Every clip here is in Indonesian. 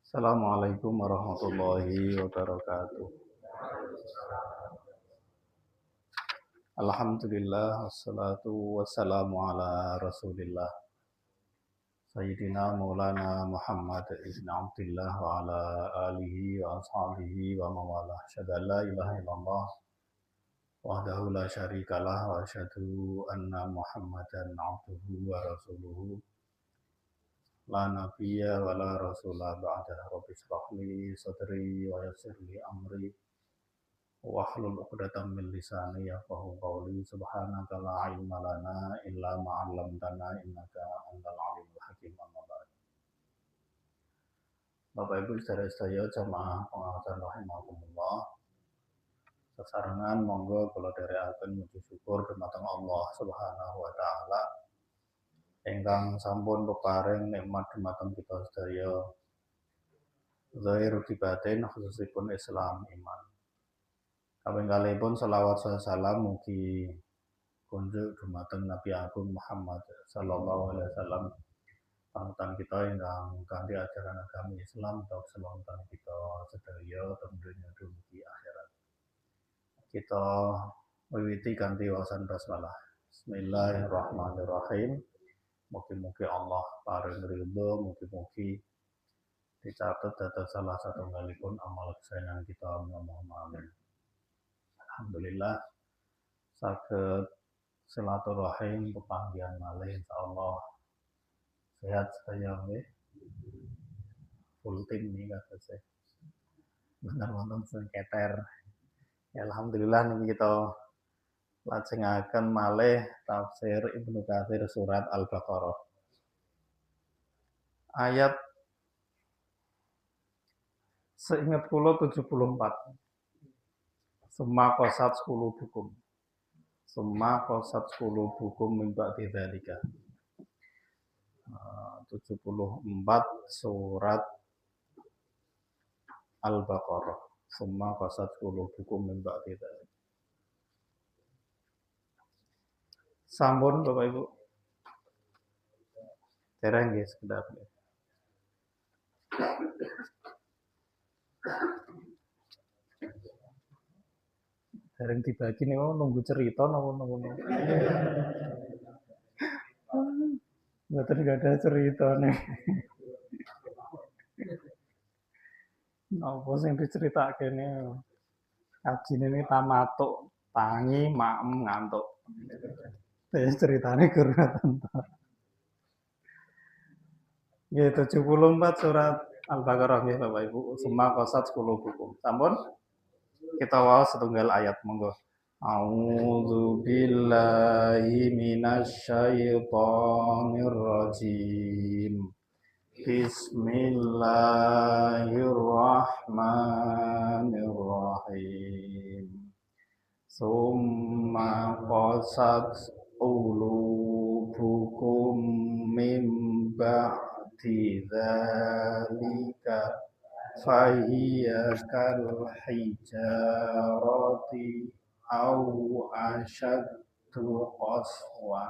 Assalamualaikum warahmatullahi wabarakatuh. Alhamdulillah wassalatu wassalamu ala Rasulillah Sayyidina Maulana Muhammad ibn Abdullah wa ala alihi wa ashabihi wa mawalah. Asyhadu an la ilaha illallah wahdahu la syarikalah wa asyhadu anna Muhammadan abduhu wa rasuluhu la nabiyya wa la rasulah ba'dah. Rabbi shrah li sadri wa yassir li amri wahlul 'uqdatam min lisani yafqahu qawli. Subhanaka la ilma lana illa ma 'allamtana innaka antal alimul hakim. Amma ba'd. Bapak Ibu saudara-saudara jamaah pengawasan rahimakumullah. Sesarengan monggo kula dherekaken muji syukur dumateng Allah Subhanahu wa taala ingkang sampun peparing nikmat dumateng kita sedaya zahir batin khususipun Islam iman. Kaping selawat salam mugi kunjuk dumateng Nabi Agung Muhammad sallallahu alaihi wasallam, panutan kita ingkang kanthi ajaran agama Islam atau selontan kita sedaya tentunya dumugi akhirat. Kita wiwiti kanthi wawasan basmalah. Bismillahirrahmanirrahim. Mugi-mugi Allah paring ridho, mugi-mugi dicatat dados salah satunggalipun amal kesayangan kita. Allahumma amin. Alhamdulillah saged silaturahim pepanggihan malih insyaallah sehat sedaya nggih. Full tim nih katanya. Bener wonten sing keter. Ya, alhamdulillah niki kita lajengaken malih tafsir Ibnu Katsir surat Al-Baqarah. Ayat seingat kula 74. Summa qasat qulubukum. Summa qasat qulubukum min ba'di dzalika. 74 surat Al-Baqarah. Summa qasat qulubukum min ba'di dzalika. Sampun Bapak Ibu. Dereng nggih sekedap. Dereng dibagi nih nunggu cerita nunggu. Mboten gak ada cerita nih. Napa sing diceritake ne? Kajine ini tamatuk, tangi maem ngantuk. Ceritane kurang. Ya 74 surat Al-Baqarah nggih Bapak Ibu. Summa qasat qulubukum. Sampun kita waos setunggal ayat monggo. A'udzu billahi minasyaitonir rajim. Bismillahirrahmanirrahim. Summa qasat qulubukum min ba'di dzalika fahiya kal hijarati aw ashaddu qaswa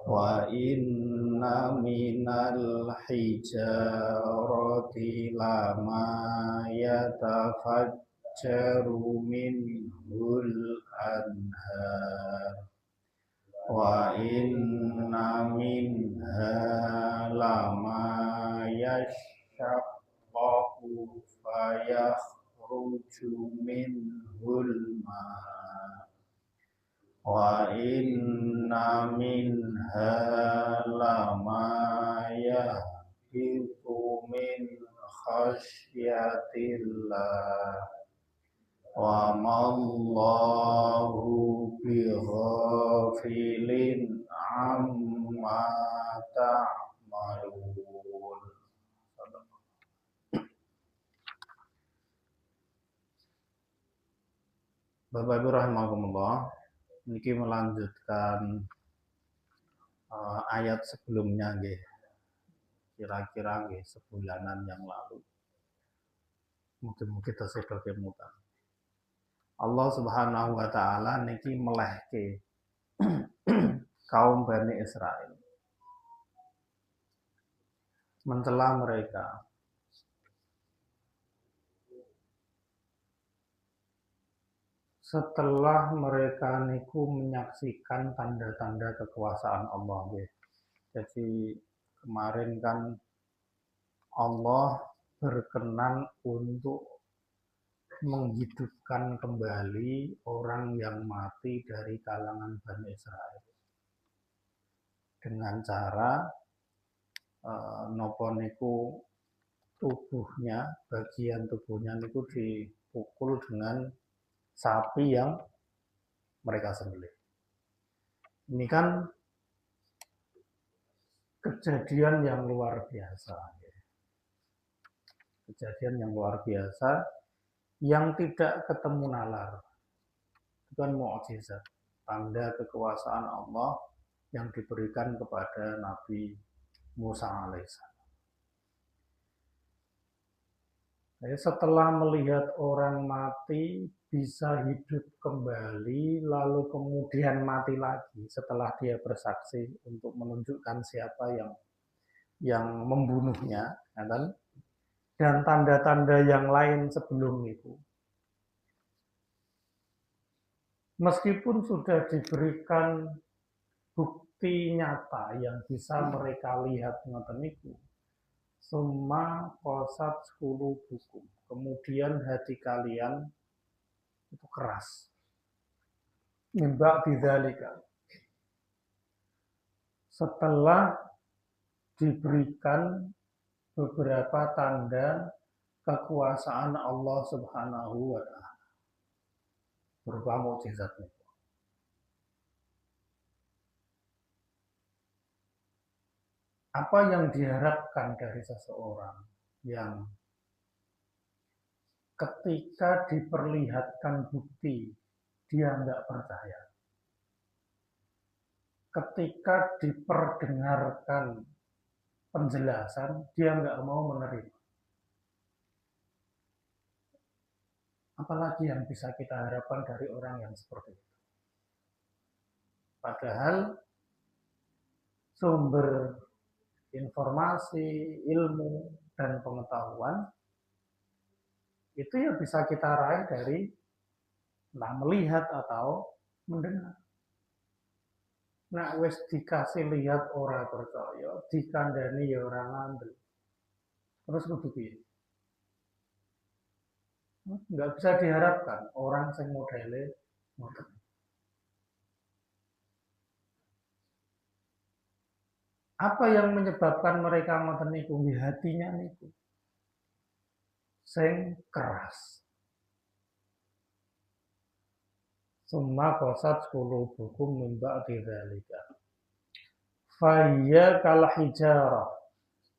wa inna minal hijarati lama yatafajjaru minhul anhar wa inna minha lama yashaqqaqu fayakhruju minhul ma' wa inna minha lama yahbitu min khasyatillah wa mallahu bighafilin amma ta'malun. Bapak Ibu rahimakumullah, niki melanjutkan ayat sebelumnya nggih. Kira-kira nggih sebulanan yang lalu. Mungkin kita sedo kemutan. Allah Subhanahu wa taala niki melehke kaum Bani Israel, mencela mereka. Setelah mereka niku menyaksikan tanda-tanda kekuasaan Allah. Jadi kemarin kan Allah berkenan untuk menghidupkan kembali orang yang mati dari kalangan Bani Israel dengan cara nopo niku tubuhnya, bagian tubuhnya niku dipukul dengan sapi yang mereka sembelih. Ini kan kejadian yang luar biasa. Kejadian yang luar biasa yang tidak ketemu nalar. Itu kan mukjizat, tanda kekuasaan Allah yang diberikan kepada Nabi Musa alaihissalam. Jadi setelah melihat orang mati bisa hidup kembali, lalu kemudian mati lagi setelah dia bersaksi untuk menunjukkan siapa yang membunuhnya, ya kan? Dan tanda-tanda yang lain sebelum itu. Meskipun sudah diberikan bukti nyata yang bisa mereka lihat ngoten niku, summa qasat qulubukum, kemudian hati kalian itu keras. Mimba bidzalika, setelah diberikan beberapa tanda kekuasaan Allah Subhanahu wa taala berupa mukjizatnya. Apa yang diharapkan dari seseorang yang ketika diperlihatkan bukti dia nggak percaya, ketika diperdengarkan penjelasan dia nggak mau menerima? Apalagi yang bisa kita harapkan dari orang yang seperti itu? Padahal sumber informasi, ilmu, dan pengetahuan itu ya bisa kita raih dari entah melihat atau mendengar. Nah, wis dikasih lihat orang percaya, dikandani ya orang ngambil. Terus kudu piye? Nggak bisa diharapkan orang sing modele ngoten. Apa yang menyebabkan mereka ngoten niku? Hatinya niku sing keras. Summa qasat qulubukum min ba'di dzalika. Faya kal hijarah.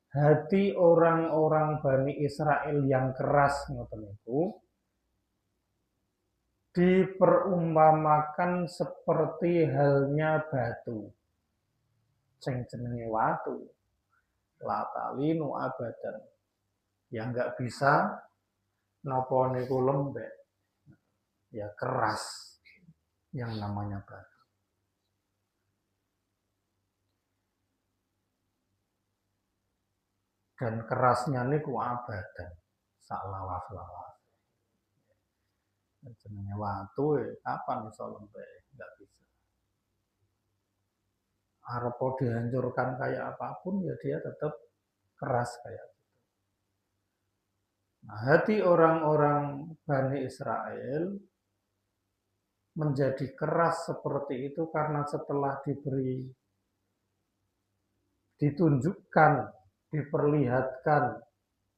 Hati orang-orang Bani Israel yang keras ngoten niku diperumpamakan seperti halnya batu. Sing jenenge watu. Latalinu abadan. Yang nggak bisa napa niku lembek. Ya keras yang namanya batu. Dan kerasnya niku abadan. Sak lawas-lawas. Jenenge watu kapan iso lembek? Nggak bisa. Arep dihancurkan kayak apapun ya dia tetap keras kayak gitu. Nah, hati orang-orang Bani Israel menjadi keras seperti itu karena setelah ditunjukkan, diperlihatkan,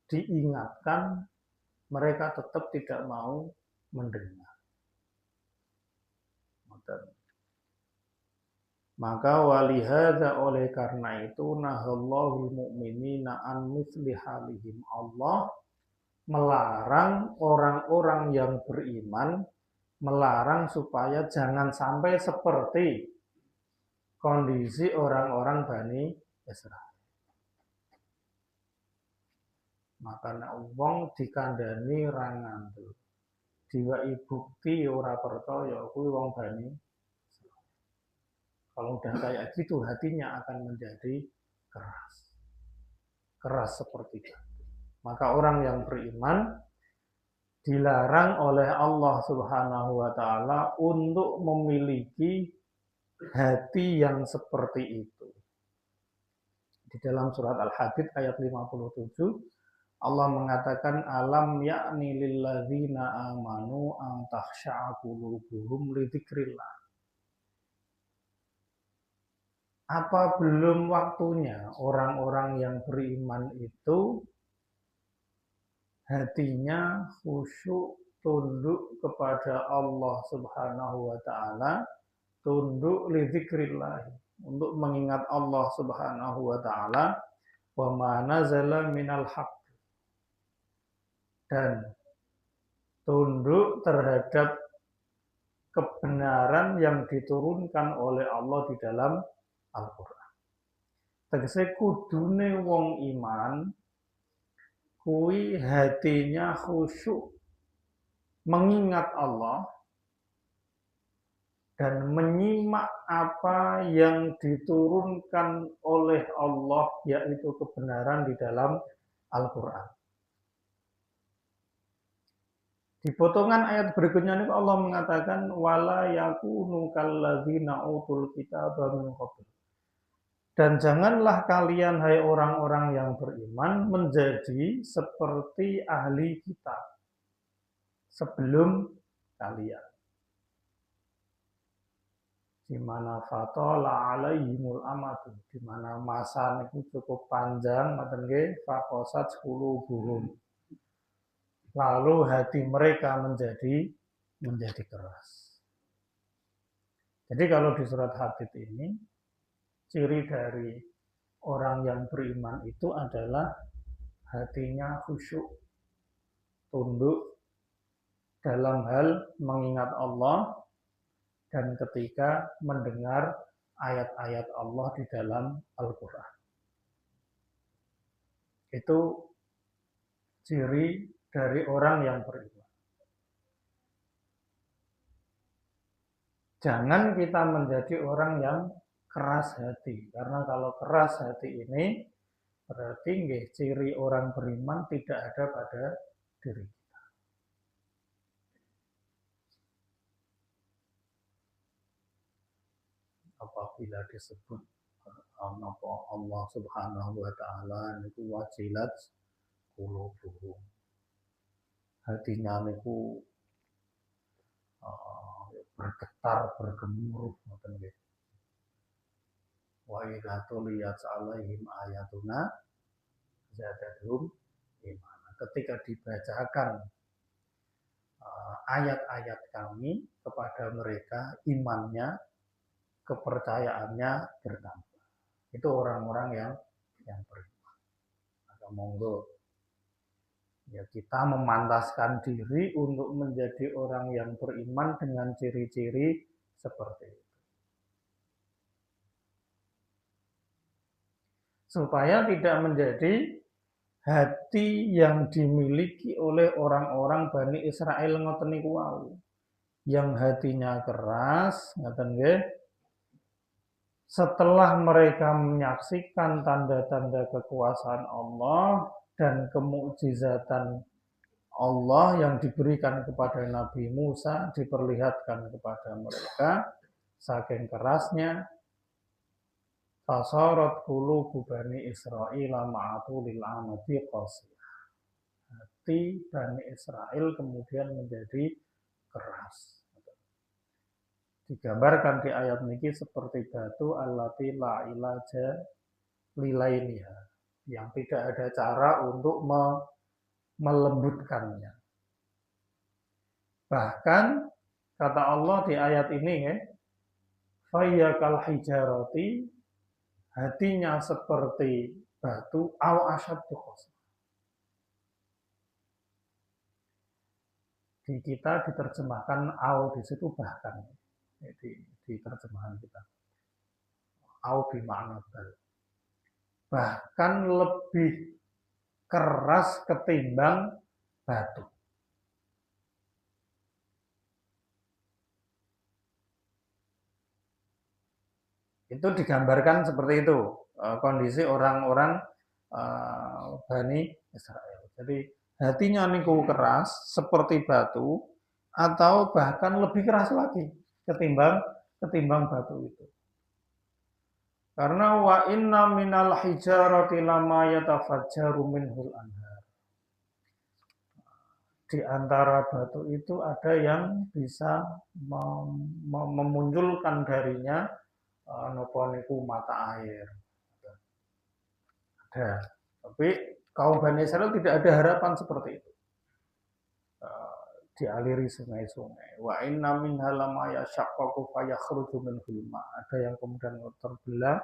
diingatkan, mereka tetap tidak mau mendengar. Maka walihada, oleh karena itu, nahallahu mu'minina an mithli halihim. Allah melarang orang-orang yang beriman, melarang supaya jangan sampai seperti kondisi orang-orang Bani Israel. Maka nek wong dikandani ra ngandel, diwai bukti ora percaya, kuwi wong Bani Israel. Kalau udah kayak gitu hatinya akan menjadi keras. Keras seperti itu. Maka orang yang beriman dilarang oleh Allah Subhanahu wa taala untuk memiliki hati yang seperti itu. Di dalam surat Al-Hadid ayat 57 Allah mengatakan alam ya'ni lilladzina amanu an takhsha'a qulubuhum li dzikrillah. Apa belum waktunya orang-orang yang beriman itu hatinya khusyuk, tunduk kepada Allah Subhanahu wa taala, tunduk li dzikrillah, untuk mengingat Allah Subhanahu wa taala, wa ma nazala minal haqq, dan tunduk terhadap kebenaran yang diturunkan oleh Allah di dalam Al-Qur'an. Tegese kudune wong iman kuwi hatinya khusyuk mengingat Allah dan menyimak apa yang diturunkan oleh Allah, yaitu kebenaran di dalam Al-Quran. Di potongan ayat berikutnya ini Allah mengatakan wala yakunu kalladzina utul kitaba min qabl. Dan janganlah kalian hai orang-orang yang beriman menjadi seperti ahli kitab sebelum kalian. Di mana fatala alaihimul amatu, di mana masa itu cukup panjang, maten nggih, faqasat qulubuhum. Lalu hati mereka menjadi keras. Jadi kalau di surat Hadid ini ciri dari orang yang beriman itu adalah hatinya khusyuk, tunduk dalam hal mengingat Allah dan ketika mendengar ayat-ayat Allah di dalam Al-Quran. Itu ciri dari orang yang beriman. Jangan kita menjadi orang yang keras hati, karena kalau keras hati ini berarti ciri orang beriman tidak ada pada diri kita. Apabila disebut Allah Subhanahu wa taala niku wajilat qulubuhum, hatinya niku bergetar, bergemuruh ngoten nggih. Wa idza tuliyat 'alaihim ayatuna zadatuhum imana. Ketika dibacakan ayat-ayat kami kepada mereka, imannya, kepercayaannya bertambah. Itu orang-orang yang beriman. Maka monggo ya kita memantaskan diri untuk menjadi orang yang beriman dengan ciri-ciri seperti itu. Supaya tidak menjadi hati yang dimiliki oleh orang-orang Bani Israel ngoten niku wau. Yang hatinya keras, ngoten nggih. Setelah mereka menyaksikan tanda-tanda kekuasaan Allah dan kemukjizatan Allah yang diberikan kepada Nabi Musa diperlihatkan kepada mereka, saking kerasnya fasarat qulubu Bani Israil ma'atulil amati qasiyah. Hati Bani Israel kemudian menjadi keras. Digambarkan di ayat niki seperti batu allati la ilaja lilainiha, yang tidak ada cara untuk melembutkannya. Bahkan kata Allah di ayat ini ya, fayyakal hijarati, hatinya seperti batu, aw asyaddu qaswa. Di kita diterjemahkan aw, di situ bahkan di terjemahan kita. Aw bimakna bal. Bahkan lebih keras ketimbang batu. Itu digambarkan seperti itu kondisi orang-orang Bani Israel. Jadi hatinya niku keras seperti batu atau bahkan lebih keras lagi ketimbang batu itu. Karena wa inna minal hijarati lama yatafajjaru minhul anhar. Di antara batu itu ada yang bisa memunculkan darinya napa niku mata air. Ada. Tapi kaum Bani Israel tidak ada harapan seperti itu. Dialiri sungai-sungai. Wa inna minha lama yashaqqaqu fayakhruju minhul ma. Ada yang kemudian terbelah,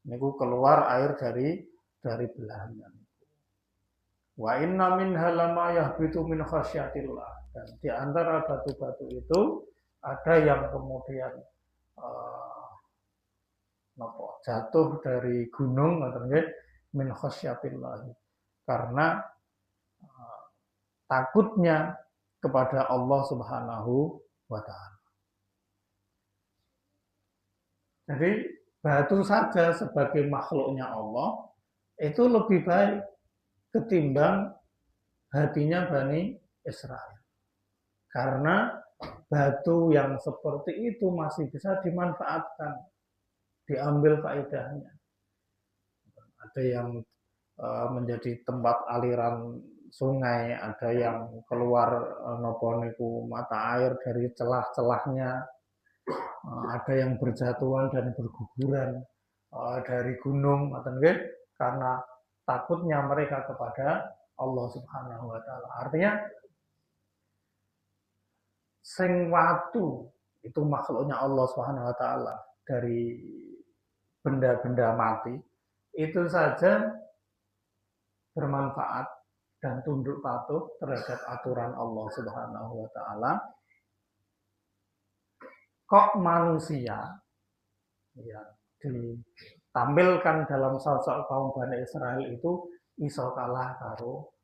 niku keluar air dari belahannya. Wa inna minha lama yahbitu min khasyatillah. Dan di antara batu-batu itu ada yang kemudian jatuh dari gunung atau min khasyatillah. Karena takutnya kepada Allah Subhanahu wa taala. Jadi batu saja sebagai makhluknya Allah itu lebih baik ketimbang hatinya Bani Israel. Karena batu yang seperti itu masih bisa dimanfaatkan, diambil faedahnya. Ada yang menjadi tempat aliran sungai, ada yang keluar napa niku mata air dari celah-celahnya, ada yang berjatuhan dan berguguran dari gunung, karena takutnya mereka kepada Allah Subhanahu wa taala. Artinya sing watu itu makhluknya Allah Subhanahu wa taala dari benda-benda mati itu saja bermanfaat dan tunduk patuh terhadap aturan Allah Subhanahu wa taala. Kok manusia yang ditampilkan dalam sosok kaum Bani Israel itu iso kalah karo.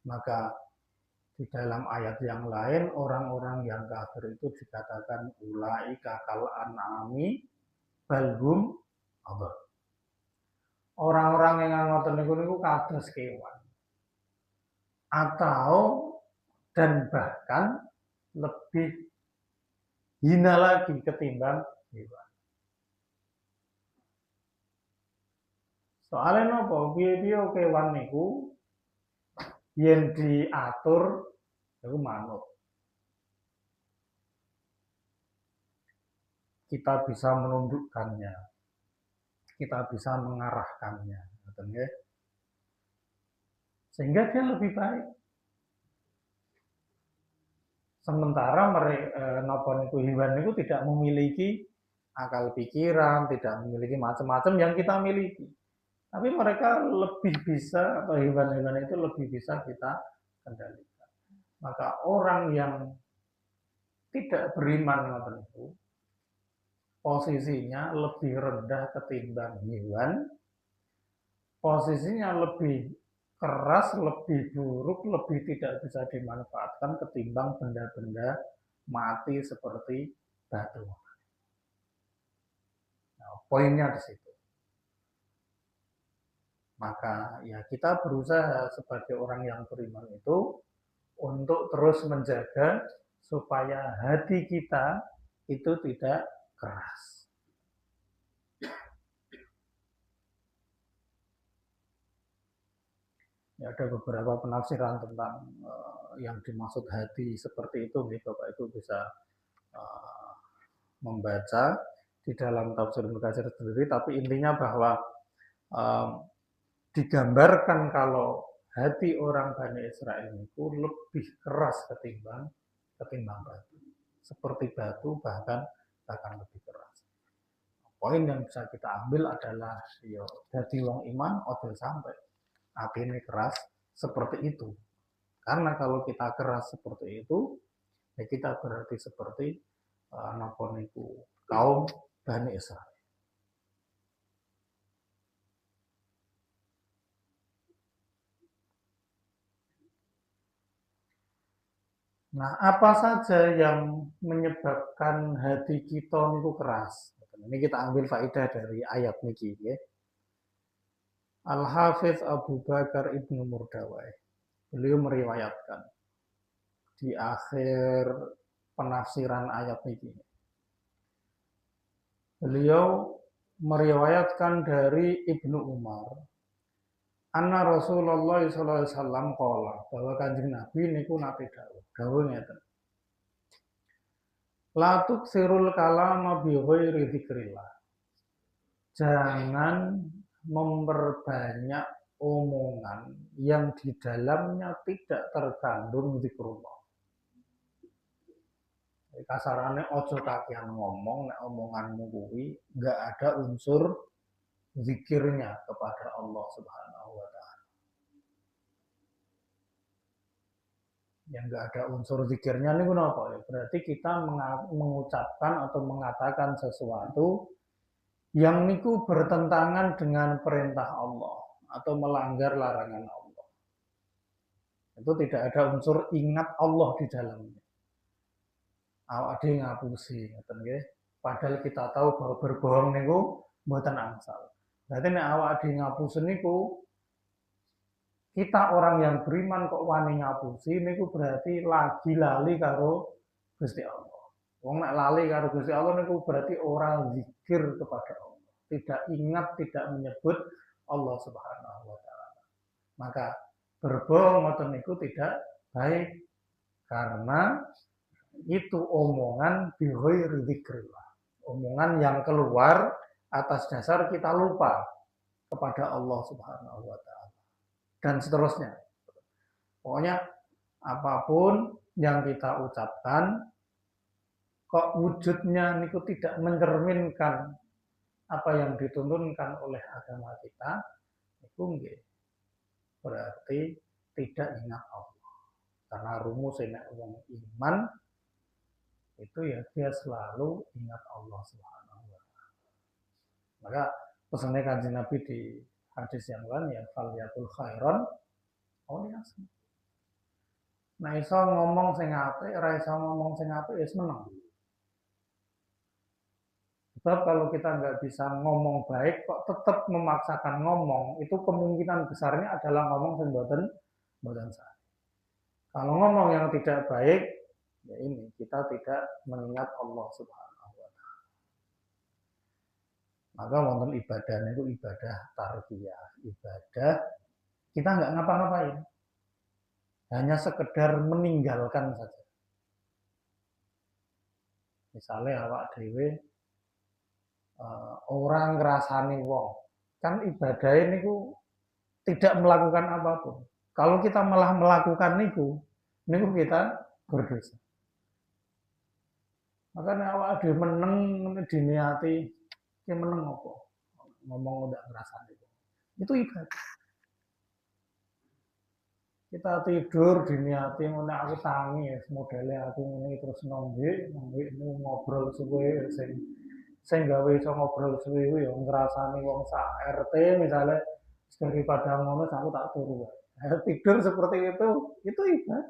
Maka di dalam ayat yang lain orang-orang yang kafir itu dikatakan ulaika kal an'ami balhum adall. Orang-orang yang ngoten niku kados kewan. Atau dan bahkan lebih hina lagi ketimbang hewan. Soalnya napa? Piye-piye kewan niku yen diatur niku manut. Kita bisa menundukkannya. Kita bisa mengarahkannya, sehingga dia lebih baik. Sementara napa niku hewan niku tidak memiliki akal pikiran, tidak memiliki macam-macam yang kita miliki. Tapi mereka lebih bisa, atau hewan-hewan itu lebih bisa kita kendalikan. Maka orang yang tidak beriman ngoten niku posisinya lebih rendah ketimbang hewan, posisinya lebih keras, lebih buruk, lebih tidak bisa dimanfaatkan ketimbang benda-benda mati seperti batu. Nah, poinnya di situ. Maka ya kita berusaha sebagai orang yang beriman itu untuk terus menjaga supaya hati kita itu tidak keras. Ya, ada beberapa penafsiran tentang yang dimaksud hati seperti itu, Bapak Ibu bisa membaca di dalam tafsir Ibnu Katsir sendiri. Tapi intinya bahwa digambarkan kalau hati orang Bani Israel itu lebih keras ketimbang batu, seperti batu bahkan lebih keras. Poin yang bisa kita ambil adalah yo dadi wong iman ojo sampai hati ini keras seperti itu. Karena kalau kita keras seperti itu, ya kita berarti seperti napa niku kaum Bani Israel. Nah, apa saja yang menyebabkan hati kita niku keras? Ini kita ambil faedah dari ayat niki ya. Al-Hafiz Abu Bakar Ibnu Murdawai. Beliau meriwayatkan di akhir penafsiran ayat niki. Beliau meriwayatkan dari Ibnu Umar anna Rasulullah sallallahu alaihi wasallam qala bahwa Kanjeng Nabi niku nate dawuh ngeten. La tuksirul kalama bi ghairi dzikrillah. Jangan memperbanyak omongan yang di dalamnya tidak terkandung zikrullah. Kasarannya ojo kakian ngomong, nek omonganmu kuwi nggak ada unsur zikirnya kepada Allah Subhanahu wa taala. Yang nggak ada unsur zikirnya ini kenapa ya? Berarti kita mengucapkan atau mengatakan sesuatu yang niku bertentangan dengan perintah Allah atau melanggar larangan Allah. Itu tidak ada unsur ingat Allah di dalamnya. Awak dhewe ngapusi ngoten nggih. Padahal kita tahu bahwa berbohong niku mboten angsal. Berarti nek awak dhewe ngapusi niku kita orang yang beriman kok wani ngapusi niku berarti lagi lali karo Gusti Allah. Wong nek lali karo Gusti Allah niku berarti orang zikir kepada Allah. Tidak ingat, tidak menyebut Allah Subhanahu wa taala. Maka berbohong ngoten niku tidak baik karena itu omongan bighairi dzikrillah. Omongan yang keluar atas dasar kita lupa kepada Allah Subhanahu wa taala. Dan seterusnya. Pokoknya apapun yang kita ucapkan kok wujudnya niku tidak mencerminkan apa yang dituntunkan oleh agama kita, itu nggih berarti tidak ingat Allah. Karena rumus nek wong iman itu ya dia selalu ingat Allah Subhanahu wa taala. Maka pesannya Kanjeng Nabi di hadis yang lain ya falyatul khairan awliyasan. Nah iso ngomong sing apik, ora iso ngomong sing apik ya seneng. Sebab kalau kita nggak bisa ngomong baik, kok tetap memaksakan ngomong, itu kemungkinan besarnya adalah ngomong yang boten sah. Kalau ngomong yang tidak baik, ya ini kita tidak mengingat Allah Subhanahu wa taala. Maka wonten ibadah itu ibadah tarbiyah, ibadah kita nggak ngapa-ngapain. Hanya sekedar meninggalkan saja. Misalnya awak dhewe orang ngrasani wong. Kan ibadah ini tidak melakukan apapun. Kalau kita malah melakukan niku kita berdosa. Makanya awak dhewe meneng diniati ki meneng apa? Ngomong udah ngrasani. Itu ibadah. Kita tidur diniati ngene aku tangi ya modele aku ngene terus nongge ngobrol suwe sing gawe iso ngobrol suwe ya ngrasani wong sak RT misalnya daripada ngono aku tak turu. Tidur seperti itu ibadah.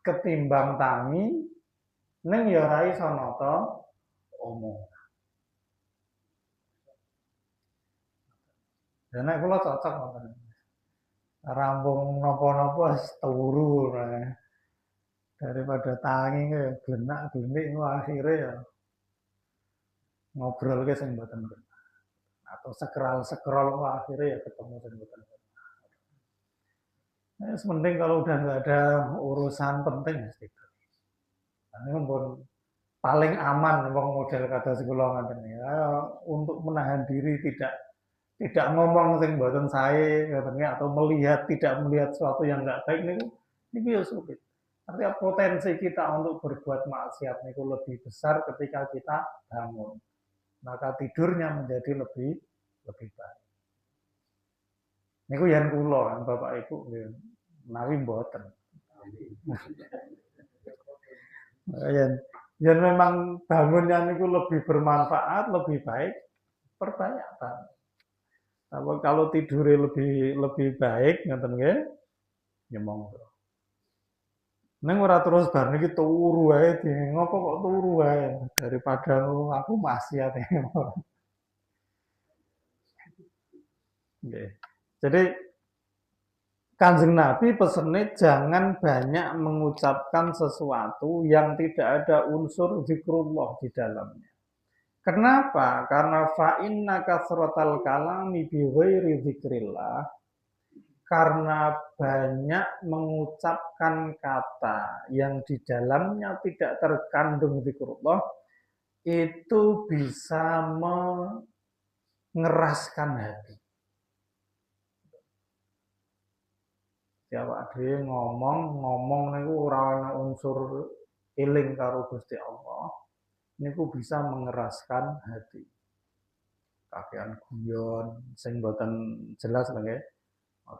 Ketimbang tangi ning ya ora iso nata omong. Dan nek kula cocok ngoten. Rampung napa-napa turu daripada tangi ke glenak glenik akhirnya ya ngobrol ke sing mboten atau scroll akhirnya ya ketemu sing mboten. Nah, penting kalau udah nggak ada urusan penting ya itu. Ini pun paling aman wong model kata sekolah ngaten ya untuk menahan diri tidak ngomong sing mboten sae katanya atau tidak melihat sesuatu yang enggak baik niku ya sulit. Artinya potensi kita untuk berbuat maksiat niku lebih besar ketika kita bangun. Maka tidurnya menjadi lebih baik. Niku yen kula kan Bapak Ibu menawi mboten. Yen memang bangunnya niku lebih bermanfaat, lebih baik, perbanyak banget. Kalau tidurnya lebih baik ngoten nggih, ya monggo. Neng ora terus bar niki turu wae di ngopo kok turu wae daripada aku maksiat. Nggih. Jadi Kanjeng Nabi pesennya jangan banyak mengucapkan sesuatu yang tidak ada unsur zikrullah di dalamnya. Kenapa? Karena fa'inna kasratal kalami bi ghairi dzikrillah, karena banyak mengucapkan kata yang di dalamnya tidak terkandung zikrullah itu bisa mengeraskan hati. Awak dhewe ngomong niku ora ana unsur eling karo Gusti Allah, niku bisa mengeraskan hati. Kakean guyon sing boten jelas lho nggih.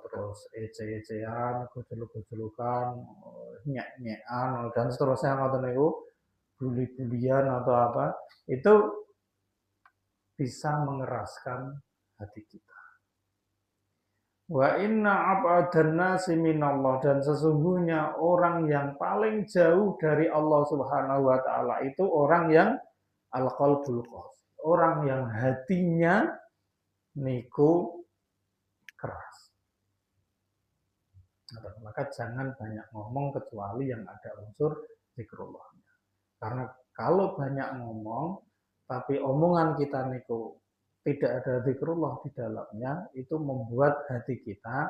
Terus ece-ecean, gojlok-gojlokan, nyek-nyekan dan seterusnya ngoten niku, bully-bulian atau apa, itu bisa mengeraskan hati kita. Wa inna ab'adan nasi minallah, dan sesungguhnya orang yang paling jauh dari Allah Subhanahu wa taala itu orang yang al-qalbul qasih, orang yang hatinya niku keras. Maka jangan banyak ngomong kecuali yang ada unsur zikrullahnya. Karena kalau banyak ngomong tapi omongan kita niku tidak ada zikrullah di dalamnya, itu membuat hati kita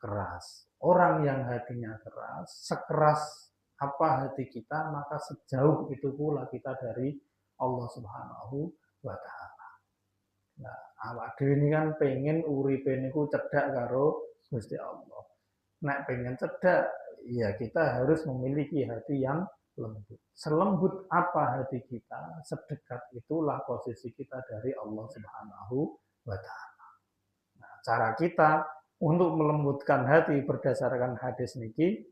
keras. Orang yang hatinya keras, sekeras apa hati kita, maka sejauh itu pula kita dari Allah Subhanahu wa taala. Nah, awak dhewe ini kan pengen uripe niku cedhak karo Gusti Allah. Nek pengen cedak, ya kita harus memiliki hati yang lembut. Selembut apa hati kita, sedekat itulah posisi kita dari Allah Subhanahu wa taala. Nah, cara kita untuk melembutkan hati berdasarkan hadis niki,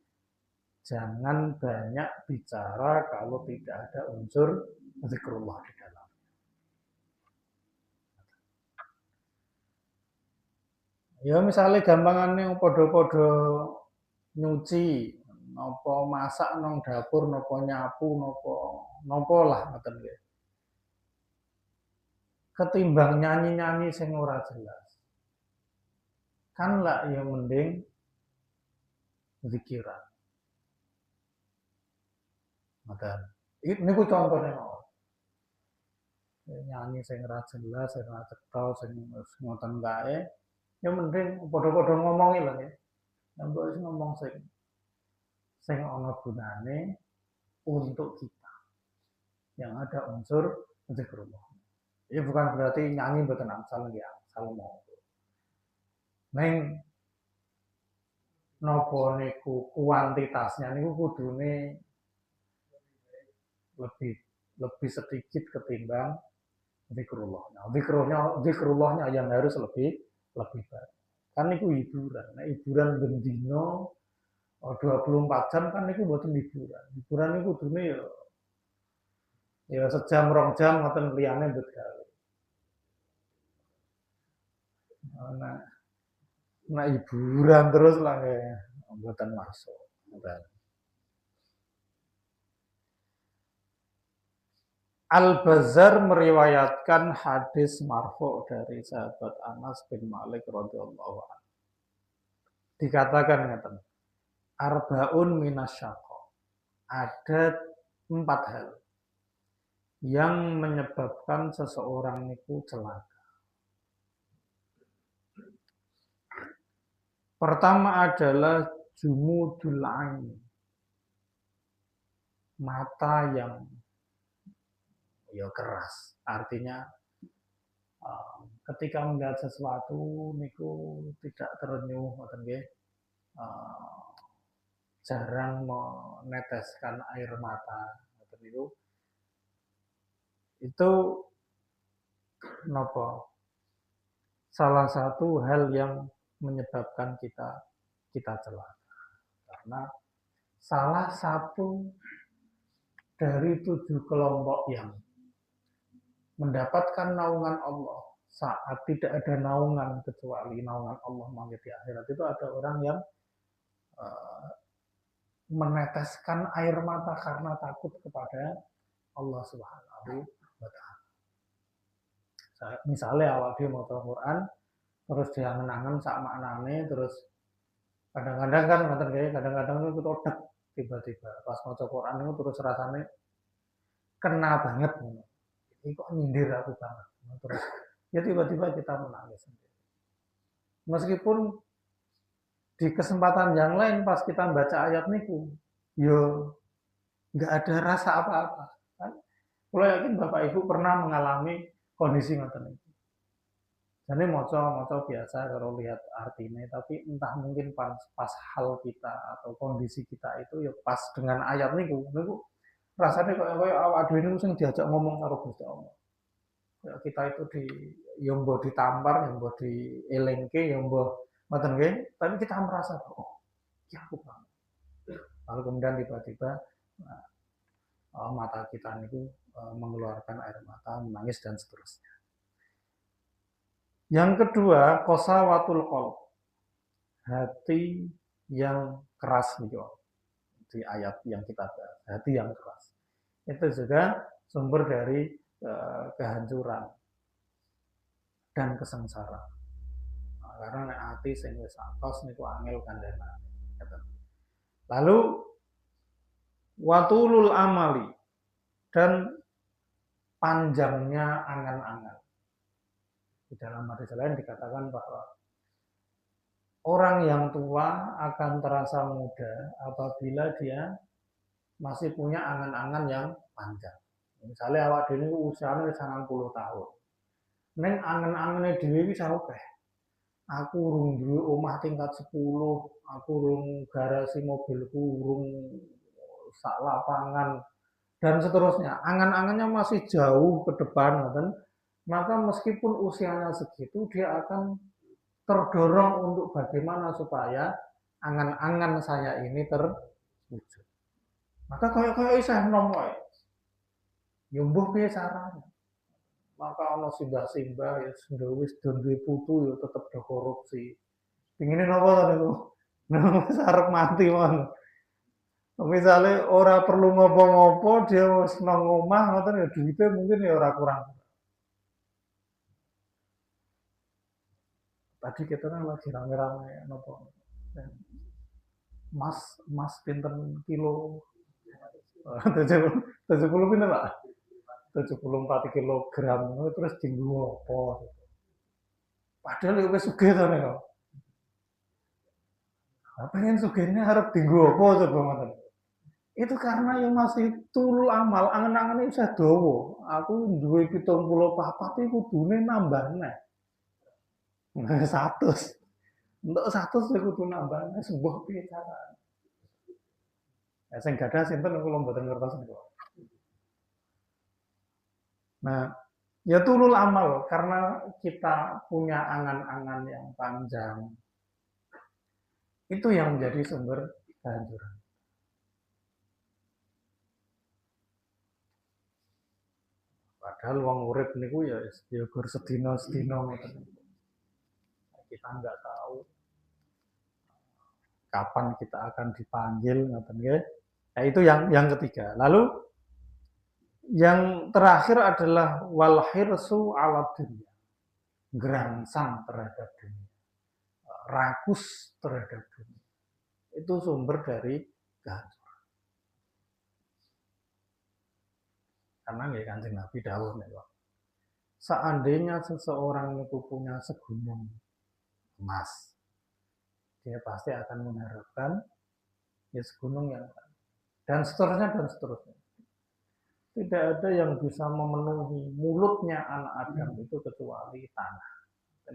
jangan banyak bicara kalau tidak ada unsur zikrullah di dalam. Ya misalnya gampangannya podo-podo nyuci, nopo masak nong dapur, nopo nyapu, nopo lah ngoten nggih. Ketimbang nyanyi-nyanyi sing ora jelas. Kan lah ya mending zikiran. Ngoten. Niku contohnya mau. Nyanyi sing ora jelas, sing ora cetha, sing ngoten kae. Ya mending podo-podo ngomongi lah ya. Mbok wis ngomong sing ana gunane untuk kita. Yang ada unsur zikrullah. Ini bukan berarti nyanyi mboten angsal nggih, angsal mau. Neng napa niku kuantitasnya niku kudune lebih sedikit ketimbang zikrullahnya. Zikrullahnya yang harus lebih banyak. Kan niku hiburan. Nah, hiburan bendino 24 jam kan niku mboten hiburan. Hiburan niku kudune ya sejam 2 jam ngoten liyane mbet gawe. Nah hiburan terus lah kayak mboten masuk. Al-Bazzar meriwayatkan hadis marfu' dari sahabat Anas bin Malik radhiyallahu anhu. Dikatakan ngeten, arbaun minasyaqqa. Ada 4 hal yang menyebabkan seseorang itu celaka. Pertama adalah jumudul ain. Mata yang ya keras. Artinya ketika melihat sesuatu niku tidak terenyuh ngoten nggih. Jarang meneteskan air mata ngoten niku. Itu napa? Salah satu hal yang menyebabkan kita celaka. Karena salah satu dari 7 kelompok yang mendapatkan naungan Allah saat tidak ada naungan kecuali naungan Allah nanti di akhirat, itu ada orang yang meneteskan air mata karena takut kepada Allah Subhanahu wa taala. Misalnya awak dhewe maca Quran terus diangen-angen sak maknane terus kadang-kadang kan ngoten nggih, kadang-kadang itu totek tiba-tiba pas maca Quran itu terus rasane kena banget ngono. Ini kok nyindir aku banget. Terus ya tiba-tiba kita menangis. Meskipun di kesempatan yang lain pas kita baca ayat niku, yo nggak ada rasa apa-apa. Kan? Kalau yakin Bapak Ibu pernah mengalami kondisi ngoten niku. Jadi moco biasa kalau lihat artinya, tapi entah mungkin pas hal kita atau kondisi kita itu ya pas dengan ayat niku rasanya kayak awak dhewe niku sing diajak ngomong karo Gusti Allah. Kayak kita itu di yombo ditampar, yombo dielengke, yombo ngoten nggih, tapi kita merasa oh, ya aku paham. Lalu kemudian tiba-tiba mata kita niku mengeluarkan air mata, menangis dan seterusnya. Yang kedua, qasawatul qalb. Hati yang keras nih di ayat yang kita bahas, hati yang keras. Itu juga sumber dari kehancuran dan kesengsaraan. Nah, karena hati sing wis atos niku angel kandhane. Lalu watulul amali dan panjangnya angan-angan. Di dalam hadis lain dikatakan bahwa orang yang tua akan terasa muda apabila dia masih punya angan-angan yang panjang. Misalnya awak dhewe usiane 90 tahun. Neng angen-angene dhewe iki akeh. Aku urung duwe omah tingkat 10, aku urung garasi mobilku, urung sak lapangan dan seterusnya. Angan-angannya masih jauh ke depan, kan? Maka meskipun usianya segitu, dia akan terdorong untuk bagaimana supaya angan-angan saya ini terwujud. Maka kaya isih nom wae. Ya mbuh piye carane? Maka ana simbah-simbah ya wis do duwe putu ya tetep do korupsi. Pingine napa to niku? Nah, wis arep mati mon. Misale ora perlu ngopo-ngopo dia wis nang omah ngoten ya duwite mungkin ya ora kurang. Tadi kita kan lagi rame-rame napa. Mas pinten kilo 70 pinten Pak? 74 kilogram terus dienggo apa? Padahal ya wis sugih to nek. Pengen sugihnya harap dienggo apa coba ngoten. Itu karena yang masih tulul amal, angen-angene isih dawa. Aku duwe 74 iku kudune nambah neh. 100. Untuk 100 ya kudu nambah neh sembuh piye carane. Ya sing gadah sinten kula mboten ngertos niku. Nah, ya tulul amal karena kita punya angan-angan yang panjang. Itu yang menjadi sumber kehancuran. Padahal wong urip niku ya gur sedina-sedina ngoten. Kita nggak tahu kapan kita akan dipanggil ngoten nggih. Nah, itu yang ketiga. Lalu yang terakhir adalah wal hirsu ala dunia. Gerangsang terhadap dunia. Rakus terhadap dunia. Itu sumber dari kehancuran. Karena nggih Kanjeng Nabi dawuh niku. Seandainya seseorang itu punya segunung emas, dia pasti akan mengharapkan ya segunung yang dan seterusnya dan seterusnya. Tidak ada yang bisa memenuhi mulutnya anak Adam itu kecuali tanah.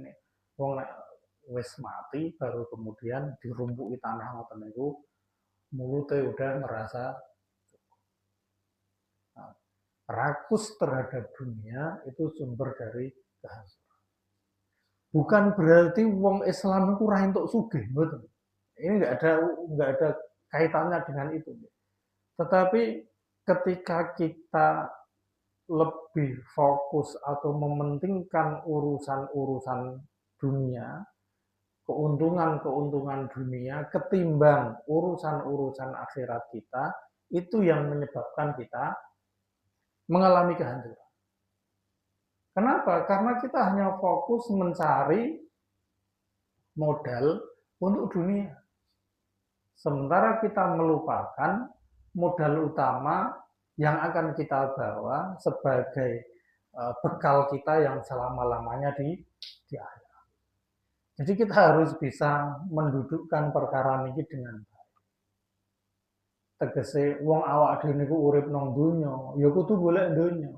Ini wong wis mati baru kemudian dirumpuki tanah ngoten niku mulutnya udah merasa nah, rakus terhadap dunia itu sumber dari kehancuran. Bukan berarti wong Islam itu ra entuk sugih, betul. Ini nggak ada kaitannya dengan itu. Tetapi ketika kita lebih fokus atau mementingkan urusan-urusan dunia, keuntungan-keuntungan dunia ketimbang urusan-urusan akhirat kita, itu yang menyebabkan kita mengalami kehancuran. Kenapa? Karena kita hanya fokus mencari modal untuk dunia. Sementara kita melupakan modal utama yang akan kita bawa sebagai bekal kita yang selama-lamanya di akhir. Jadi kita harus bisa mendudukkan perkara ini dengan baik. Tegese wong awak dhewe niku urip nang donya, ya kudu golek donya.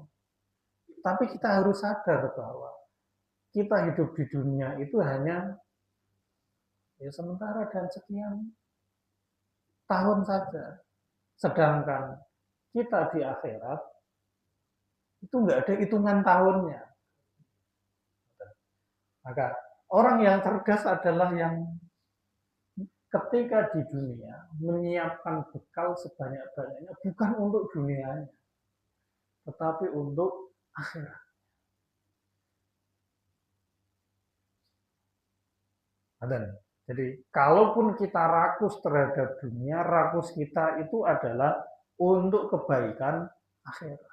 Tapi kita harus sadar bahwa kita hidup di dunia itu hanya ya sementara dan sekian tahun saja. Sedangkan kita di akhirat itu nggak ada hitungan tahunnya. Maka orang yang cerdas adalah yang ketika di dunia menyiapkan bekal sebanyak-banyaknya bukan untuk dunianya, tetapi untuk akhirat. Jadi kalaupun kita rakus terhadap dunia, rakus kita itu adalah untuk kebaikan akhirat.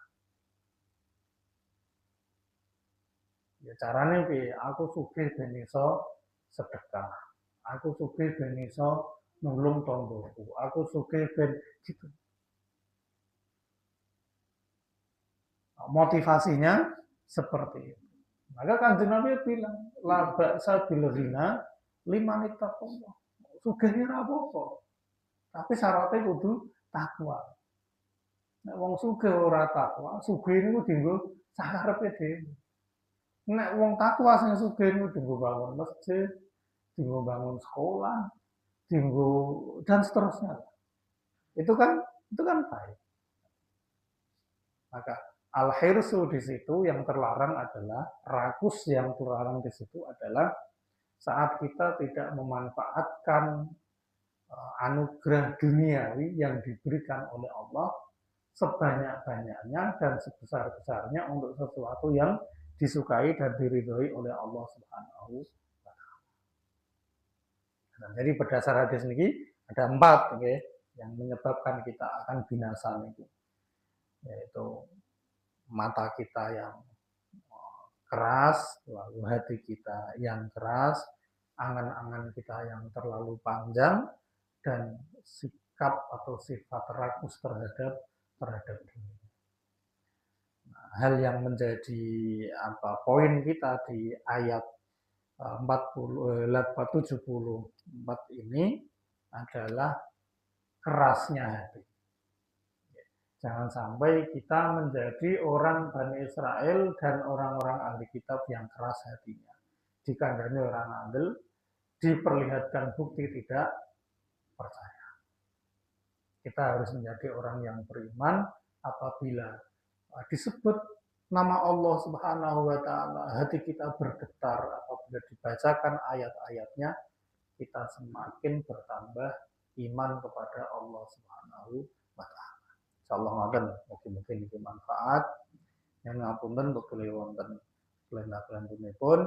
Ya caranya piye? Aku sugih ben iso sedekah. Aku sugih ben iso nulung tanggoku. Aku sugih ben gitu. Motivasinya seperti itu. Maka Kanjeng Nabi bilang, la ba'sa bil ghina liman ittaqallah. Sugih ora apa-apa. Tapi syaratnya kudu takwa. Nek wong sugih ora takwa, sugih niku dienggo sakarepe dhewe. Nek wong takwa sing sugih niku dienggo bangun masjid, dienggo bangun sekolah, dienggo dan seterusnya. Itu kan baik. Maka al-hirsu di situ yang terlarang adalah rakus, yang terlarang di situ adalah saat kita tidak memanfaatkan anugerah duniawi yang diberikan oleh Allah sebanyak-banyaknya dan sebesar-besarnya untuk sesuatu yang disukai dan diridhoi oleh Allah Subhanahu wa taala. Nah, jadi berdasar hadis ini ada 4 okay, yang menyebabkan kita akan binasa itu. Yaitu mata kita yang keras, lalu hati kita yang keras, angan-angan kita yang terlalu panjang, dan sikap atau sifat rakus terhadap dunia. Nah, hal yang menjadi poin kita di ayat 74 ini adalah kerasnya hati. Jangan sampai kita menjadi orang Bani Israel dan orang-orang ahli kitab yang keras hatinya. Dikandani orang adil, diperlihatkan bukti tidak percaya. Kita harus menjadi orang yang beriman apabila disebut nama Allah Subhanahu wa taala, hati kita bergetar. Apabila dibacakan ayat-ayatnya, kita semakin bertambah iman kepada Allah Subhanahu wa taala. Insyaallah ngoten, mugi-mugi niki manfaat. Yang ngapunten untuk wonten kelantan-kelantunipun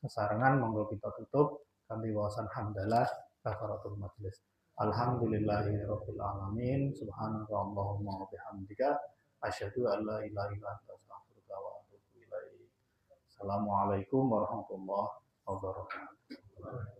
sesarengan monggo kita tutup kanthi wawasan hamdalah kafaratul majelis. Alhamdulillahirabbil alamin. Subhanaka Allahumma wa bihamdika asyhadu an la ilaha illa anta astaghfiruka wa atubu ilaik. Assalamualaikum warahmatullahi wabarakatuh.